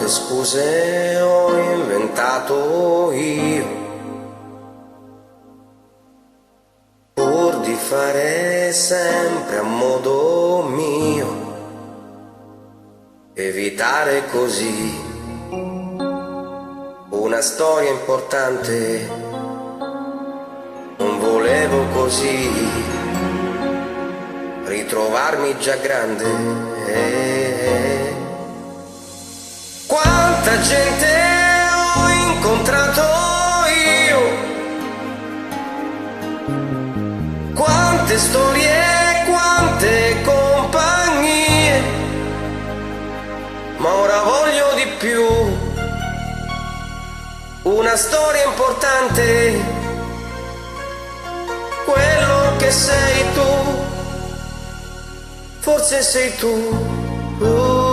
quante scuse ho inventato io pur di fare sempre a modo mio, evitare così una storia importante. Non volevo così ritrovarmi già grande. Quanta gente ho incontrato io, quante storie, quante compagnie, ma ora voglio di più, una storia importante, quello che sei tu, forse sei tu.